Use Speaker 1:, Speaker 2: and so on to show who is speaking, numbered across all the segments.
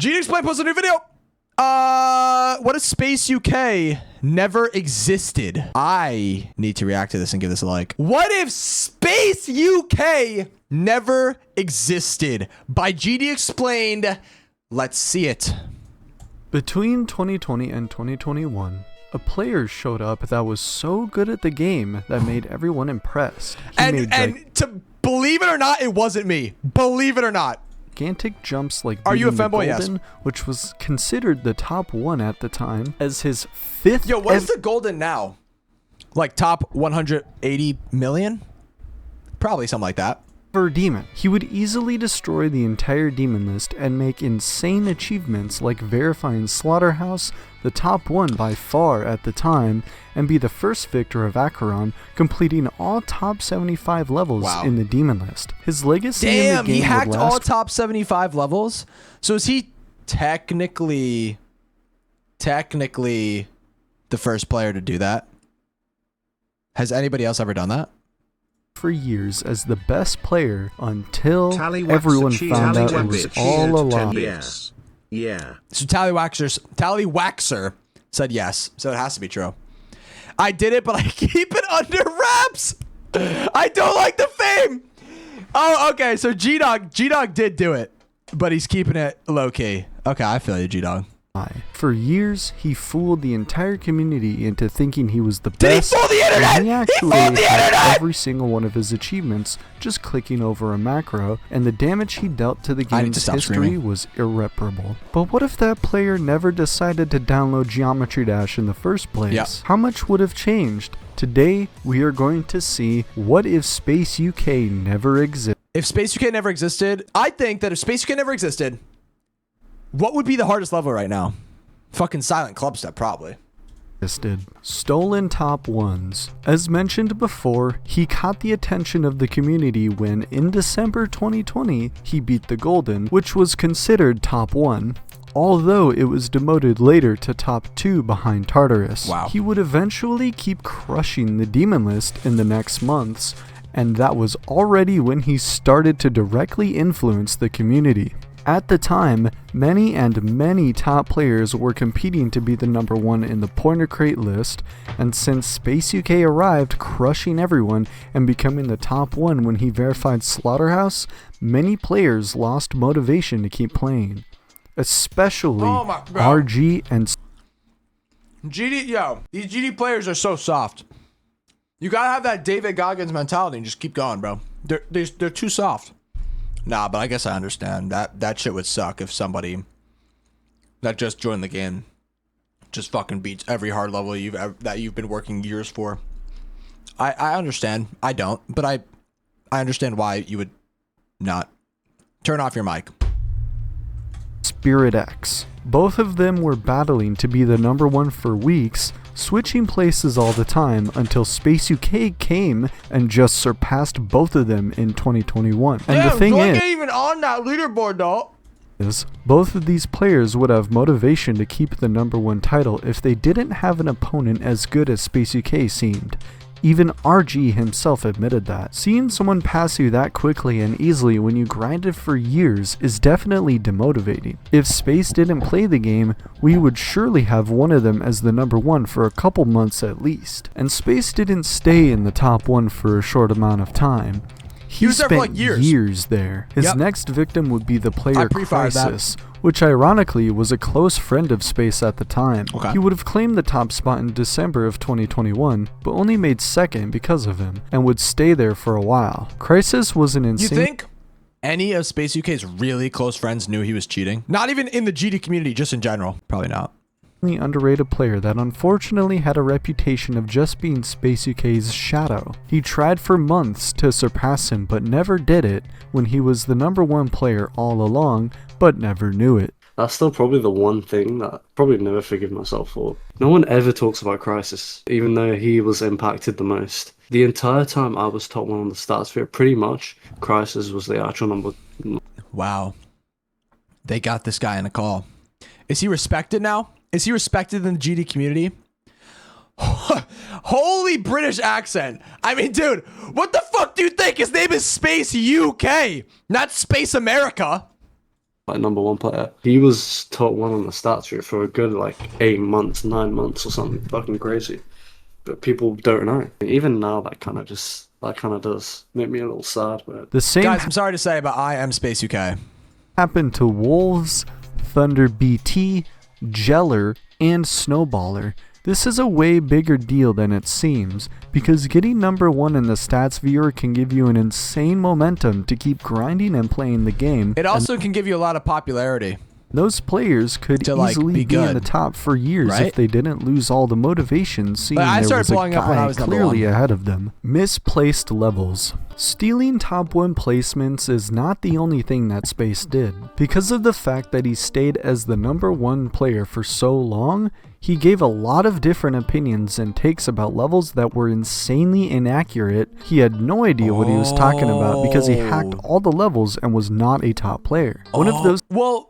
Speaker 1: GD posted a new video. What if SpaceUK never existed? I need to react to this and give this a like. What if SpaceUK never existed? By GD explained. Let's see it.
Speaker 2: Between 2020 and 2021, a player showed up that was so good at the game that made everyone impressed.
Speaker 1: And to believe it or not, it wasn't me. Believe it or not.
Speaker 2: Gigantic jumps like
Speaker 1: Are you a
Speaker 2: beating the
Speaker 1: fanboy?
Speaker 2: Golden,
Speaker 1: Yes.
Speaker 2: which was considered the top one at the time, as his fifth.
Speaker 1: Yo, what is the Golden now? Like top 180 million? Probably something like that.
Speaker 2: ever demon. He would easily destroy the entire demon list and make insane achievements like verifying Slaughterhouse, the top one by far at the time, and be the first victor of Acheron, completing all top 75 levels in the demon list. His legacy in the game
Speaker 1: he hacked
Speaker 2: would last
Speaker 1: all top 75 levels? So is he technically the first player to do that? Has anybody else ever done that?
Speaker 2: for years as the best player until everyone found out it was all a lie.
Speaker 3: Yes. Yeah.
Speaker 1: So Tallywaxer said yes, so it has to be true. I did it, but I keep it under wraps. I don't like the fame. Oh, okay. So G-Dog did do it, but he's keeping it low key. Okay, I feel you, G-Dog.
Speaker 2: For years, he fooled the entire community into thinking he was the
Speaker 1: Did
Speaker 2: best.
Speaker 1: he fool the internet?
Speaker 2: He actually
Speaker 1: fooled the
Speaker 2: had
Speaker 1: internet!
Speaker 2: every single one of his achievements just clicking over a macro, and the damage he dealt to the game's history was irreparable. But what if that player never decided to download Geometry Dash in the first place?
Speaker 1: Yep.
Speaker 2: How much would have changed? Today, we are going to see what if SpaceUK never existed.
Speaker 1: If SpaceUK never existed, I think that if SpaceUK never existed, what would be the hardest level right now? Fucking Silent Clubstep, probably.
Speaker 2: Stolen top ones. As mentioned before, he caught the attention of the community when, in December 2020, he beat the Golden, which was considered top 1, although it was demoted later to top 2 behind Tartarus.
Speaker 1: Wow.
Speaker 2: He would eventually keep crushing the demon list in the next months, and that was already when he started to directly influence the community. At the time, many top players were competing to be the number 1 in the Pointer Crate list, and since SpaceUK arrived crushing everyone and becoming the top 1 when he verified Slaughterhouse, many players lost motivation to keep playing. Especially RG and
Speaker 1: GD, yo, these GD players are so soft. You gotta have that David Goggins mentality and just keep going, bro. They're too soft. Nah, but I guess I understand. That shit would suck if somebody that just joined the game just fucking beats every hard level that you've been working years for. I understand. I don't, but I understand why you would not. Turn off your mic.
Speaker 2: Spirit X. Both of them were battling to be the number 1 for weeks, switching places all the time until SpaceUK came and just surpassed both of them in 2021. And the thing is,
Speaker 1: even on that leaderboard though.
Speaker 2: Both of these players would have motivation to keep the number 1 title if they didn't have an opponent as good as SpaceUK seemed. Even RG himself admitted that. Seeing someone pass you that quickly and easily when you grinded for years is definitely demotivating. If Space didn't play the game, we would surely have one of them as the number 1 for a couple months at least. And Space didn't stay in the top 1 for a short amount of time. He spent
Speaker 1: there for like years
Speaker 2: there. His next victim would be the player
Speaker 1: pre-fired
Speaker 2: Crisis, which ironically was a close friend of Space at the time.
Speaker 1: Okay.
Speaker 2: He would have claimed the top spot in December of 2021, but only made second because of him, and would stay there for a while. Crisis was an insane...
Speaker 1: You think any of SpaceUK's really close friends knew he was cheating? Not even in the GD community, just in general. Probably not.
Speaker 2: Underrated player that unfortunately had a reputation of just being SpaceUK's shadow. He tried for months to surpass him but never did it when he was the number 1 player all along, but never knew it.
Speaker 4: That's still probably the one thing that I probably never forgive myself for. No one ever talks about Crisis, even though he was impacted the most. The entire time I was top 1 on the stats sphere, pretty much, Crisis was the actual number.
Speaker 1: Wow. They got this guy in a call. Is he respected now? Is he respected in the GD community? Holy British accent. I mean, dude, what the fuck do you think? His name is Space UK, not Space America.
Speaker 4: like #1 player. He was top 1 on the stats tree for a good like 8 months, 9 months or something fucking crazy. But people don't know. Even now, that kind of does make me a little sad. But
Speaker 2: The same
Speaker 1: Guys, I'm sorry to say, but I am SpaceUK.
Speaker 2: happened to Wolves, Thunder BT, Jeller, and Snowballer. This is a way bigger deal than it seems, because getting #1 in the stats viewer can give you an insane momentum to keep grinding and playing the game.
Speaker 1: It also can give you a lot of popularity.
Speaker 2: Those players could
Speaker 1: To, like,
Speaker 2: easily
Speaker 1: be
Speaker 2: be in
Speaker 1: good.
Speaker 2: the top for years
Speaker 1: Right?
Speaker 2: if they didn't lose all the motivation seeing
Speaker 1: I
Speaker 2: there
Speaker 1: started
Speaker 2: was a
Speaker 1: blowing up when I
Speaker 2: guy
Speaker 1: was number
Speaker 2: clearly
Speaker 1: one.
Speaker 2: ahead of them. Misplaced levels. Stealing top 1 placements is not the only thing that Space did. Because of the fact that he stayed as the #1 player for so long, he gave a lot of different opinions and takes about levels that were insanely inaccurate. He had no idea what he was talking about because he hacked all the levels and was not a top player. One of those
Speaker 1: Well,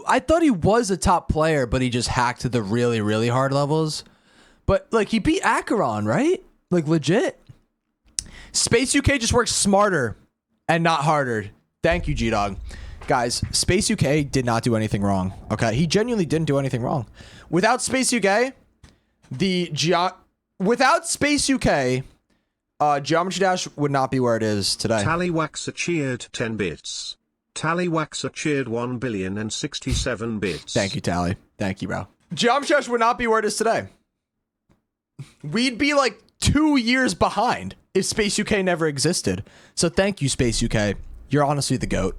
Speaker 1: I thought he was a top player, but he just hacked the really, really hard levels. But like he beat Acheron, right? Like legit. SpaceUK just works smarter and not harder. Thank you, G-Dog. Guys, SpaceUK did not do anything wrong. Okay, he genuinely didn't do anything wrong. Without SpaceUK, without SpaceUK, Geometry Dash would not be where it is today.
Speaker 3: Tallywaxer cheered 10 bits. Tallywaxer cheered 1,067 bits.
Speaker 1: Thank you, Tally. Thank you, bro. Geometry Dash would not be where it is today. We'd be like 2 years behind if SpaceUK never existed. So thank you, SpaceUK. You're honestly the GOAT.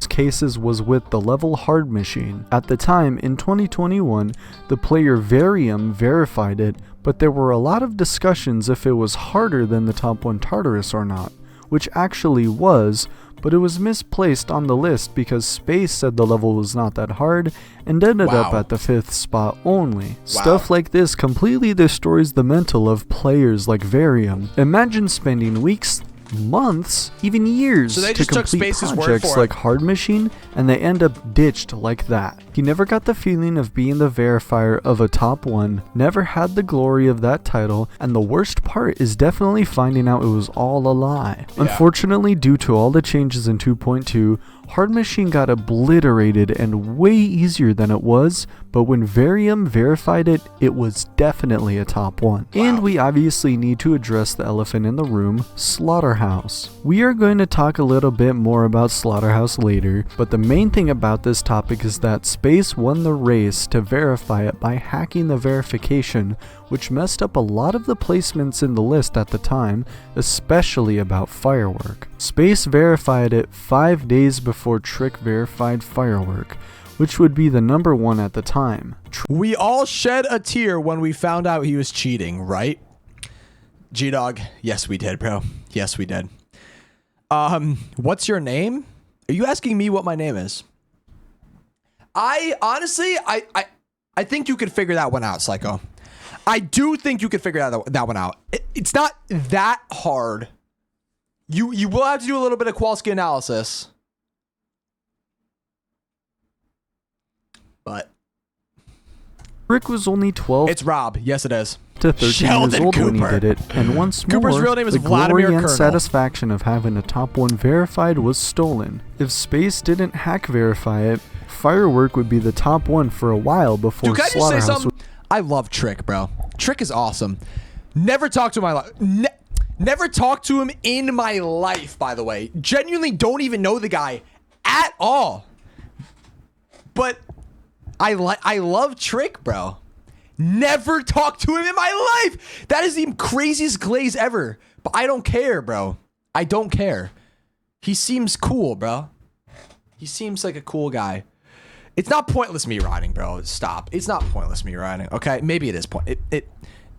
Speaker 2: cases was with the level hard machine. At the time, in 2021, the player Varium verified it, but there were a lot of discussions if it was harder than the top 1 Tartarus or not, which actually was, but it was misplaced on the list because Space said the level was not that hard and ended up
Speaker 1: Wow.
Speaker 2: at the 5th spot only. Stuff like this completely destroys the mental of players like Varium. Imagine spending weeks, months, even years
Speaker 1: So they
Speaker 2: to
Speaker 1: just took
Speaker 2: complete
Speaker 1: Space's word
Speaker 2: projects
Speaker 1: for it.
Speaker 2: like Hard Machine, and they end up ditched like that. He never got the feeling of being the verifier of a top 1, never had the glory of that title, and the worst part is definitely finding out it was all a lie. Unfortunately, due to all the changes in 2.2, Hard Machine got obliterated and way easier than it was, but when Varium verified it, it was definitely a top 1. And we obviously need to address the elephant in the room, Slaughterhouse. We are going to talk a little bit more about Slaughterhouse later, but the main thing about this topic is that Space won the race to verify it by hacking the verification, which messed up a lot of the placements in the list at the time, especially about Firework. Space verified it 5 days before Trick verified Firework, which would be the #1 at the time.
Speaker 1: We all shed a tear when we found out he was cheating, right? G-Dog, yes we did, bro. Yes we did. What's your name? Are you asking me what my name is? I honestly, I think you could figure that one out, Psycho. I do think you could figure that one out. It's not that hard. You will have to do a little bit of Kowalski analysis. But
Speaker 2: Rick was only 12
Speaker 1: it's Rob. Yes, it is.
Speaker 2: to 13
Speaker 1: Sheldon
Speaker 2: years old when he
Speaker 1: Cooper.
Speaker 2: did it, and once
Speaker 1: Cooper's
Speaker 2: more,
Speaker 1: real name is
Speaker 2: the
Speaker 1: Vladimir
Speaker 2: glory and
Speaker 1: Colonel.
Speaker 2: satisfaction of having a top 1 verified was stolen. If Space didn't hack verify it, Firework would be the top 1 for a while before
Speaker 1: Dude, can I just say
Speaker 2: Slaughterhouse
Speaker 1: something? I love Trick, bro. Trick is awesome. Never talked to him in my life. Never talked to him in my life, by the way. Genuinely don't even know the guy at all. But I love Trick, bro. Never talked to him in my life. That is the craziest glaze ever. But I don't care, bro. I don't care. He seems cool, bro. He seems like a cool guy. It's not pointless me riding, bro. Stop. It's not pointless me riding. Okay, maybe it is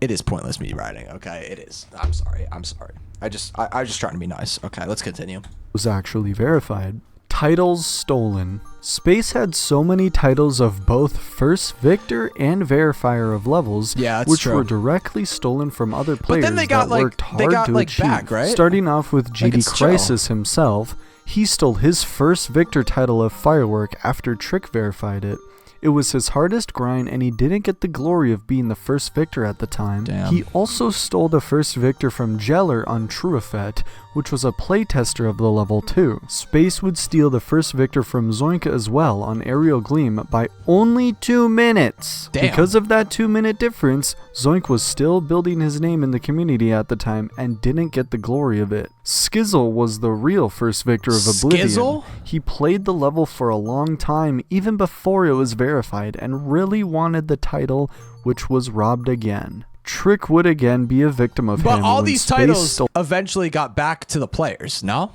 Speaker 1: it is pointless me riding. Okay, it is. I'm sorry. I'm sorry. I was just trying to be nice. Okay, let's continue.
Speaker 2: was actually verified. Titles stolen. Space had so many titles of both first victor and verifier of levels,
Speaker 1: Yeah, that's
Speaker 2: which
Speaker 1: true.
Speaker 2: were directly stolen from other players
Speaker 1: then they got,
Speaker 2: that worked
Speaker 1: they
Speaker 2: hard
Speaker 1: got,
Speaker 2: to
Speaker 1: like,
Speaker 2: achieve.
Speaker 1: back, right?
Speaker 2: Starting off with GD
Speaker 1: it's chill.
Speaker 2: Crisis himself, He stole his first Victor title of Firework after Trick verified it. It was his hardest grind and he didn't get the glory of being the first Victor at the time.
Speaker 1: Damn.
Speaker 2: He also stole the first Victor from Jeller on True Effect, which was a playtester of the level too. Space would steal the first Victor from Zoink as well on Aerial Gleam by only 2 minutes.
Speaker 1: Damn.
Speaker 2: Because of that 2-minute difference, Zoink was still building his name in the community at the time and didn't get the glory of it. Skizzle was the real first Victor of Oblivion.
Speaker 1: Skizzle?
Speaker 2: He played the level for a long time, even before it was verified, and really wanted the title, which was robbed again. Trick would again be a victim of him.
Speaker 1: But all
Speaker 2: when
Speaker 1: these
Speaker 2: Space
Speaker 1: titles
Speaker 2: stole
Speaker 1: eventually got back to the players, no?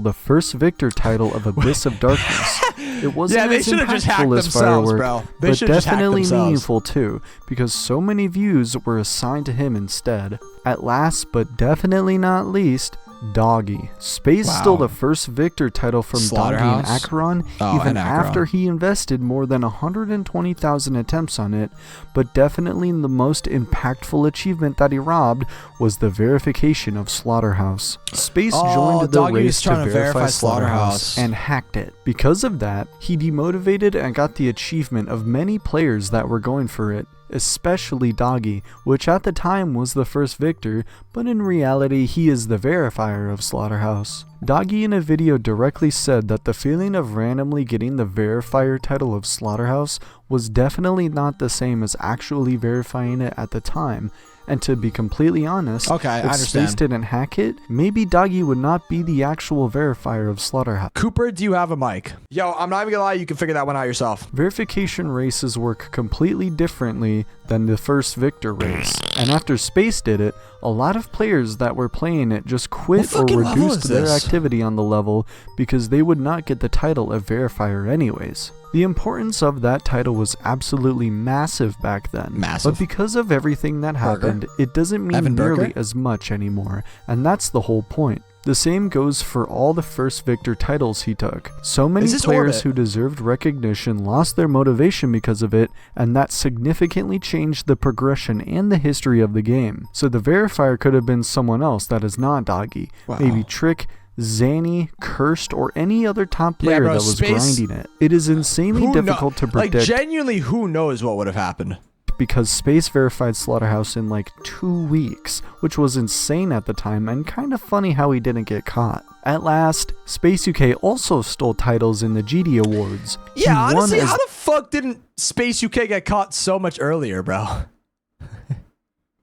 Speaker 2: the first Victor title of Abyss of Darkness. It wasn't
Speaker 1: Yeah, they
Speaker 2: as
Speaker 1: should have just hacked
Speaker 2: impactful as
Speaker 1: themselves,
Speaker 2: Firework,
Speaker 1: bro. They
Speaker 2: but
Speaker 1: should have just hacked
Speaker 2: definitely
Speaker 1: themselves.
Speaker 2: meaningful too, because so many views were assigned to him instead. At last, but definitely not least, Doggy. Space
Speaker 1: Wow.
Speaker 2: stole the first Victor title from Doggy and
Speaker 1: Slaughterhouse?
Speaker 2: Acheron,
Speaker 1: Oh,
Speaker 2: even
Speaker 1: and Acheron.
Speaker 2: after he invested more than 120,000 attempts on it, but definitely the most impactful achievement that he robbed was the verification of Slaughterhouse. Space joined the
Speaker 1: Doggy was
Speaker 2: race to
Speaker 1: trying to
Speaker 2: verify
Speaker 1: verify
Speaker 2: Slaughterhouse
Speaker 1: Slaughterhouse.
Speaker 2: and hacked it. Because of that, he demotivated and got the achievement of many players that were going for it, especially Doggy, which at the time was the first Victor, but in reality he is the verifier of Slaughterhouse. Doggy in a video directly said that the feeling of randomly getting the verifier title of Slaughterhouse was definitely not the same as actually verifying it at the time. And to be completely honest,
Speaker 1: Okay, I
Speaker 2: if
Speaker 1: understand.
Speaker 2: Space didn't hack it, maybe Doggy would not be the actual verifier of Slaughterhouse.
Speaker 1: Cooper, do you have a mic? Yo, I'm not even gonna lie, you can figure that one out yourself.
Speaker 2: Verification races work completely differently than the first Victor race, and after Space did it, a lot of players that were playing it just
Speaker 1: What
Speaker 2: quit or
Speaker 1: fucking level
Speaker 2: reduced
Speaker 1: is
Speaker 2: their
Speaker 1: this?
Speaker 2: activity on the level because they would not get the title of verifier anyways. The importance of that title was absolutely massive back then.
Speaker 1: Massive.
Speaker 2: But because of everything that happened, it doesn't mean
Speaker 1: Evan
Speaker 2: nearly
Speaker 1: Burger?
Speaker 2: as much anymore, and that's the whole point. The same goes for all the first Victor titles he took. So many
Speaker 1: Is this
Speaker 2: players
Speaker 1: Orbit?
Speaker 2: who deserved recognition lost their motivation because of it, and that significantly changed the progression and the history of the game. So the verifier could have been someone else that is not Doggy.
Speaker 1: Wow.
Speaker 2: Maybe Trick, Zanny, Cursed, or any other top player
Speaker 1: bro,
Speaker 2: that was
Speaker 1: Space-
Speaker 2: grinding it. It is insanely
Speaker 1: Who kno-
Speaker 2: difficult to predict
Speaker 1: Like, genuinely, who knows what would have happened?
Speaker 2: because Space verified Slaughterhouse in like 2 weeks, which was insane at the time and kind of funny how he didn't get caught. At last, SpaceUK also stole titles in the GD Awards. He
Speaker 1: Yeah,
Speaker 2: won
Speaker 1: honestly,
Speaker 2: as
Speaker 1: how the fuck didn't SpaceUK get caught so much earlier, bro?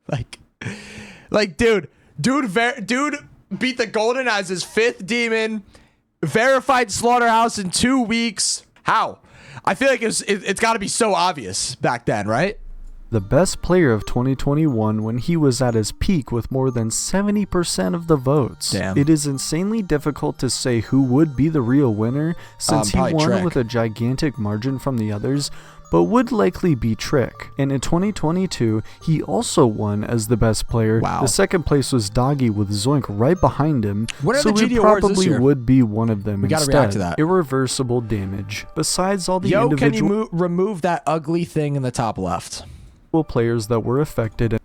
Speaker 1: like, dude beat the Golden as his 5th demon, verified Slaughterhouse in 2 weeks. How? I feel like it's got to be so obvious back then, right?
Speaker 2: the best player of 2021 when he was at his peak with more than 70% of the votes.
Speaker 1: Damn.
Speaker 2: It is insanely difficult to say who would be the real winner since he
Speaker 1: probably
Speaker 2: won
Speaker 1: Trick.
Speaker 2: with a gigantic margin from the others, but would likely be Trick. And in 2022, he also won as the best player.
Speaker 1: Wow.
Speaker 2: The second place was Doggy with Zoink right behind him,
Speaker 1: What are
Speaker 2: so
Speaker 1: the
Speaker 2: it
Speaker 1: GD Awards this
Speaker 2: probably
Speaker 1: year?
Speaker 2: would be one of them
Speaker 1: We gotta
Speaker 2: instead.
Speaker 1: react to that.
Speaker 2: Irreversible damage. Besides all the
Speaker 1: Yo, can
Speaker 2: individual
Speaker 1: you remove that ugly thing in the top left?
Speaker 2: players that were affected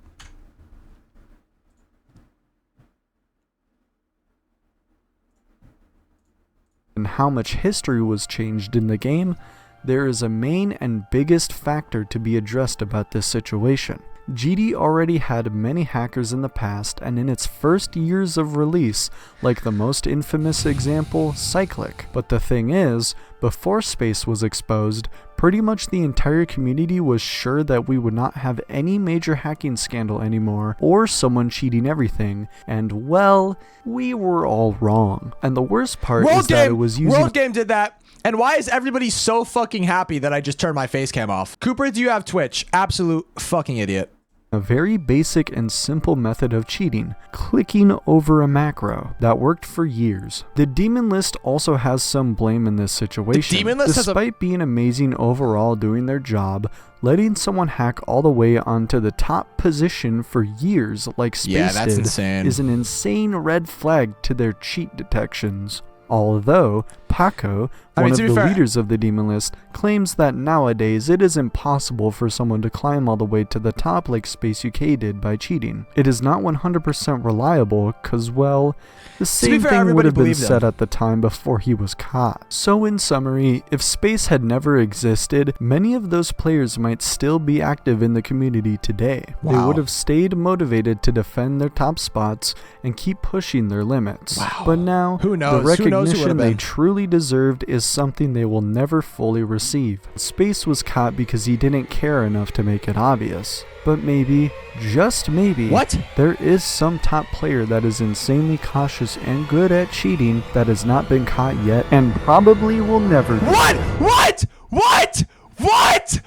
Speaker 2: and how much history was changed in the game, there is a main and biggest factor to be addressed about this situation. GD already had many hackers in the past, and in its first years of release, like the most infamous example, Cyclic. But the thing is, before Space was exposed, pretty much the entire community was sure that we would not have any major hacking scandal anymore, or someone cheating everything, and well, we were all wrong. And the worst part is that it was using
Speaker 1: World Game did that. And why is everybody so fucking happy that I just turned my face cam off? Cooper, do you have Twitch? Absolute fucking idiot.
Speaker 2: a very basic and simple method of cheating, clicking over a macro, that worked for years. The Demon List also has some blame in this situation.
Speaker 1: Demon List has a-
Speaker 2: Despite being amazing overall doing their job, letting someone hack all the way onto the top position for years like Space
Speaker 1: Yeah, that's
Speaker 2: did
Speaker 1: insane.
Speaker 2: is an insane red flag to their cheat detections. Although, Paco,
Speaker 1: I
Speaker 2: one
Speaker 1: mean,
Speaker 2: of
Speaker 1: to be
Speaker 2: the
Speaker 1: fair-
Speaker 2: leaders of the demon list, claims that nowadays it is impossible for someone to climb all the way to the top like SpaceUK did by cheating. It is not 100% reliable because, well, the same
Speaker 1: fair,
Speaker 2: thing would
Speaker 1: everybody
Speaker 2: have been
Speaker 1: believed him.
Speaker 2: said at the time before he was caught. So in summary, if space had never existed, many of those players might still be active in the community today. They
Speaker 1: Wow.
Speaker 2: would have stayed motivated to defend their top spots and keep pushing their limits.
Speaker 1: Wow.
Speaker 2: But now,
Speaker 1: Who knows?
Speaker 2: the
Speaker 1: Who knows who
Speaker 2: recognition
Speaker 1: would've
Speaker 2: they
Speaker 1: been?
Speaker 2: truly deserved is something they will never fully receive. Space was caught because he didn't care enough to make it obvious. But maybe, just maybe,
Speaker 1: What?
Speaker 2: there is some top player that is insanely cautious and good at cheating that has not been caught yet and probably will never be.
Speaker 1: What? What? What? What?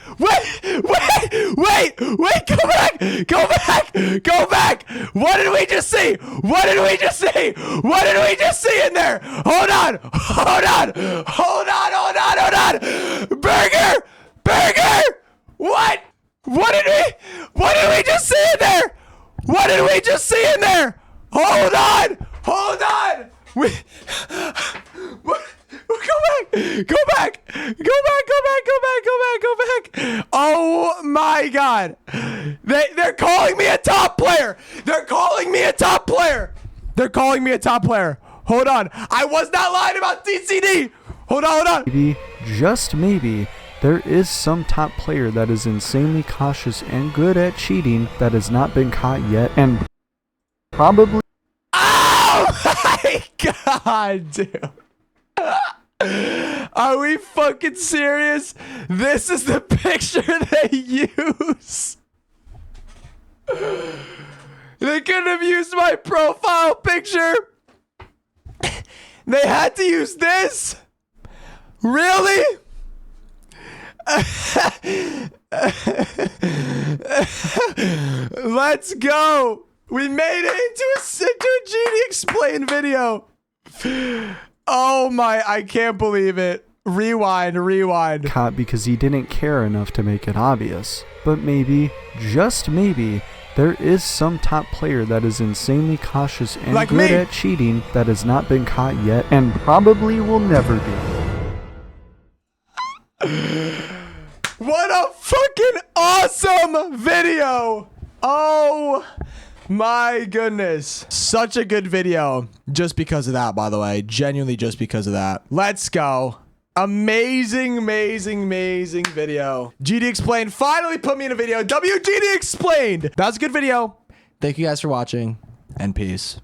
Speaker 1: Wait, go back! Go back! Go back! What did we just see? What did we just see? What did we just see in there? Hold on! Hold on! Hold on! Hold on! Hold on! Burger! Burger! What? What did we just see in there? What did we just see in there? Hold on! Hold on! What? Go back! Go back! Go back! Go back! Go back! Go back! Go back! Oh my God! They're calling me a top player. They're calling me a top player. They're calling me a top player. Hold on. I was not lying about DCD. Hold on. Hold on.
Speaker 2: Maybe, just maybe, there is some top player that is insanely cautious and good at cheating that has not been caught yet and probably.
Speaker 1: Oh my God, dude. Are we fucking serious? This is the picture they use. They couldn't have used my profile picture. They had to use this? Really? Let's go. We made it into a GD Explain video. Oh my, I can't believe it. Rewind.
Speaker 2: Caught because he didn't care enough to make it obvious. But maybe, just maybe, there is some top player that is insanely cautious and
Speaker 1: Like
Speaker 2: good
Speaker 1: me.
Speaker 2: at cheating that has not been caught yet and probably will never be.
Speaker 1: What a fucking awesome video. Oh my goodness. Such a good video. Just because of that, by the way. Genuinely just because of that. Let's go. Amazing video. GD Explained finally put me in a video. WGD Explained. That was a good video. Thank you guys for watching, and peace.